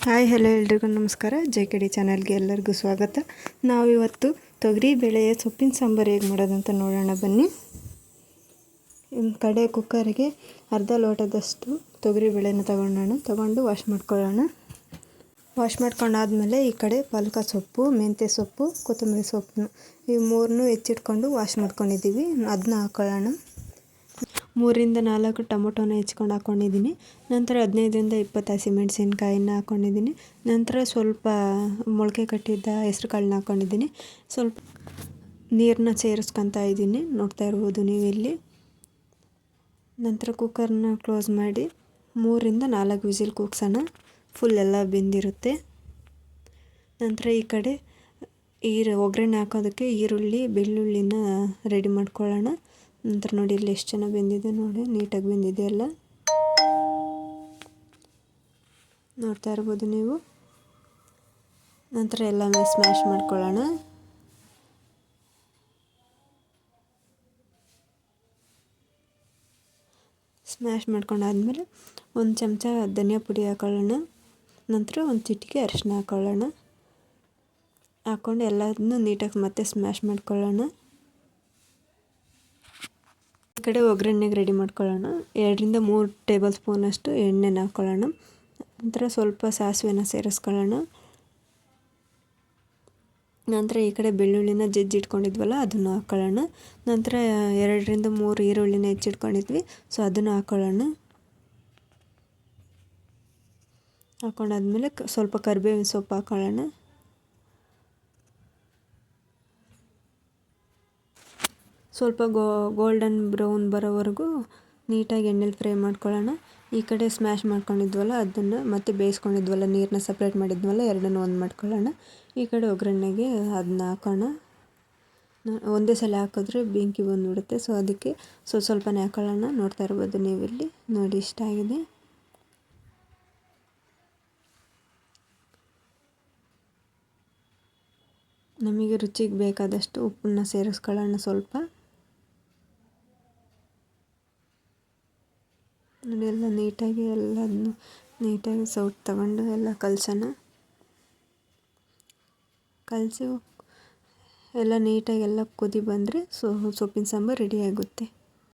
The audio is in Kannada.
ಹಾಯ್ ಹಲೋ ಎಲ್ರಿಗೂ ನಮಸ್ಕಾರ. JKD ಚಾನಲ್ಗೆ ಎಲ್ಲರಿಗೂ ಸ್ವಾಗತ. ನಾವಿವತ್ತು ತೊಗರಿ ಬೇಳೆಯ ಸೊಪ್ಪಿನ ಸಾಂಬಾರು ಹೇಗೆ ಮಾಡೋದಂತ ನೋಡೋಣ ಬನ್ನಿ. ಒಂದು ಕಡೆ ಕುಕ್ಕರಿಗೆ ಅರ್ಧ ಲೋಟದಷ್ಟು ತೊಗರಿ ಬೇಳೆನ ತಗೊಂಡು ವಾಶ್ ಮಾಡ್ಕೊಳ್ಳೋಣ. ವಾಶ್ ಮಾಡ್ಕೊಂಡಾದ್ಮೇಲೆ ಈ ಕಡೆ ಪಾಲಕ ಸೊಪ್ಪು, ಮೆಂತ್ಯ ಸೊಪ್ಪು, ಕೊತ್ತಂಬರಿ ಸೊಪ್ಪು ಈ ಮೂರನ್ನೂ ಹೆಚ್ಚಿಟ್ಕೊಂಡು ವಾಶ್ ಮಾಡ್ಕೊಂಡಿದ್ದೀವಿ. ಅದನ್ನ ಹಾಕ್ಕೊಳ್ಳೋಣ. 3ರಿಂದ 4 ಟೊಮೊಟೊನ ಹೆಚ್ಕೊಂಡು ಹಾಕ್ಕೊಂಡಿದ್ದೀನಿ. ನಂತರ 15ರಿಂದ 20 ಹಸಿಮೆಣಸಿನ್ಕಾಯಿನ ಹಾಕ್ಕೊಂಡಿದ್ದೀನಿ. ನಂತರ ಸ್ವಲ್ಪ ಮೊಳಕೆ ಕಟ್ಟಿದ್ದ ಹೆಸ್ರು ಕಾಳನ್ನ ಹಾಕ್ಕೊಂಡಿದ್ದೀನಿ. ಸ್ವಲ್ಪ ನೀರನ್ನ ಸೇರಿಸ್ಕೊತಾ ಇದ್ದೀನಿ, ನೋಡ್ತಾ ಇರ್ಬೋದು ನೀವು ಇಲ್ಲಿ. ನಂತರ ಕುಕ್ಕರ್ನ ಕ್ಲೋಸ್ ಮಾಡಿ 3ರಿಂದ 4 ವಿಸಿಲ್ ಕೂಗ್ಸೋಣ. ಫುಲ್ ಎಲ್ಲ ಬೆಂದಿರುತ್ತೆ. ನಂತರ ಈ ಕಡೆ ಒಗ್ಗರಣೆ ಹಾಕೋದಕ್ಕೆ ಈರುಳ್ಳಿ, ಬೆಳ್ಳುಳ್ಳಿನ ರೆಡಿ ಮಾಡ್ಕೊಳ್ಳೋಣ. ನಂತರ ನೋಡಿ ಇಲ್ಲಿ ಎಷ್ಟು ಚೆನ್ನಾಗಿ ಬೆಂದಿದೆ, ನೋಡಿ ನೀಟಾಗಿ ಬೆಂದಿದೆ ಎಲ್ಲ, ನೋಡ್ತಾ ಇರ್ಬೋದು ನೀವು. ನಂತರ ಎಲ್ಲ ಸ್ಮ್ಯಾಶ್ ಮಾಡ್ಕೊಳ್ಳೋಣ. ಸ್ಮ್ಯಾಶ್ ಮಾಡ್ಕೊಂಡಾದ್ಮೇಲೆ ಒಂದು ಚಮಚ ಧನಿಯಾ ಪುಡಿ ಹಾಕೊಳ್ಳೋಣ. ನಂತರ ಒಂದು ಚಿಟಿಕೆ ಅರಿಶಿನ ಹಾಕೊಳ್ಳೋಣ. ಹಾಕ್ಕೊಂಡು ಎಲ್ಲದನ್ನು ನೀಟಾಗಿ ಮತ್ತೆ ಸ್ಮ್ಯಾಶ್ ಮಾಡ್ಕೊಳ್ಳೋಣ. ಈ ಕಡೆ ಒಗ್ಗರಣೆಗೆ ರೆಡಿ ಮಾಡ್ಕೊಳ್ಳೋಣ. 2ರಿಂದ 3 ಟೇಬಲ್ ಸ್ಪೂನಷ್ಟು ಎಣ್ಣೆನ ಹಾಕ್ಕೊಳ್ಳೋಣ. ನಂತರ ಸ್ವಲ್ಪ ಸಾಸಿವೆನ ಸೇರಿಸ್ಕೊಳ್ಳೋಣ. ನಂತರ ಈ ಕಡೆ ಬೆಳ್ಳುಳ್ಳಿನ ಜಜ್ಜಿಟ್ಕೊಂಡಿದ್ವಲ್ಲ ಅದನ್ನು ಹಾಕ್ಕೊಳ್ಳೋಣ. ನಂತರ 2ರಿಂದ 3 ಈರುಳ್ಳಿನ ಹೆಚ್ಚಿಟ್ಕೊಂಡಿದ್ವಿ, ಸೊ ಅದನ್ನು ಹಾಕ್ಕೊಳ್ಳೋಣ. ಹಾಕ್ಕೊಂಡಾದ್ಮೇಲೆ ಸ್ವಲ್ಪ ಕರಿಬೇವಿನ ಸೊಪ್ಪು ಹಾಕ್ಕೊಳ್ಳೋಣ. ಸ್ವಲ್ಪ ಗೋಲ್ಡನ್ ಬ್ರೌನ್ ಬರೋವರೆಗೂ ನೀಟಾಗಿ ಎಣ್ಣೆಲಿ ಫ್ರೈ ಮಾಡ್ಕೊಳ್ಳೋಣ. ಈ ಕಡೆ ಸ್ಮ್ಯಾಶ್ ಮಾಡ್ಕೊಂಡಿದ್ವಲ್ಲ ಅದನ್ನು ಮತ್ತೆ ಬೇಯಿಸ್ಕೊಂಡಿದ್ವಲ್ಲ, ನೀರನ್ನ ಸಪ್ರೇಟ್ ಮಾಡಿದ್ವಲ್ಲ, ಎರಡನ್ನೂ ಒಂದು ಮಾಡ್ಕೊಳ್ಳೋಣ. ಈ ಕಡೆ ಒಗ್ಗರಣೆಗೆ ಅದನ್ನ ಹಾಕೋಣ. ಒಂದೇ ಸಲ ಹಾಕಿದ್ರೆ ಬೆಂಕಿ ಬಂದುಬಿಡುತ್ತೆ, ಸೊ ಅದಕ್ಕೆ ಸ್ವಲ್ಪನೇ ಹಾಕೊಳ್ಳೋಣ. ನೋಡ್ತಾ ಇರ್ಬೋದು ನೀವಿಲ್ಲಿ, ನೋಡಿ ಇಷ್ಟ ಆಗಿದೆ. ನಮಗೆ ರುಚಿಗೆ ಬೇಕಾದಷ್ಟು ಉಪ್ಪನ್ನ ಸೇರಿಸ್ಕೊಳ್ಳೋಣ ಸ್ವಲ್ಪ. ನೋಡಿ ಎಲ್ಲ ನೀಟಾಗಿ ಎಲ್ಲದನ್ನು ನೀಟಾಗಿ ಸೌಟ್ ತಗೊಂಡು ಎಲ್ಲ ಕಲಸೋಣ. ಕಲಸಿ ಎಲ್ಲ ನೀಟಾಗಿ ಎಲ್ಲ ಕುದಿ ಬಂದರೆ ಸೊಪ್ಪಿನ ಸಾಂಬಾರು ರೆಡಿ ಆಗುತ್ತೆ.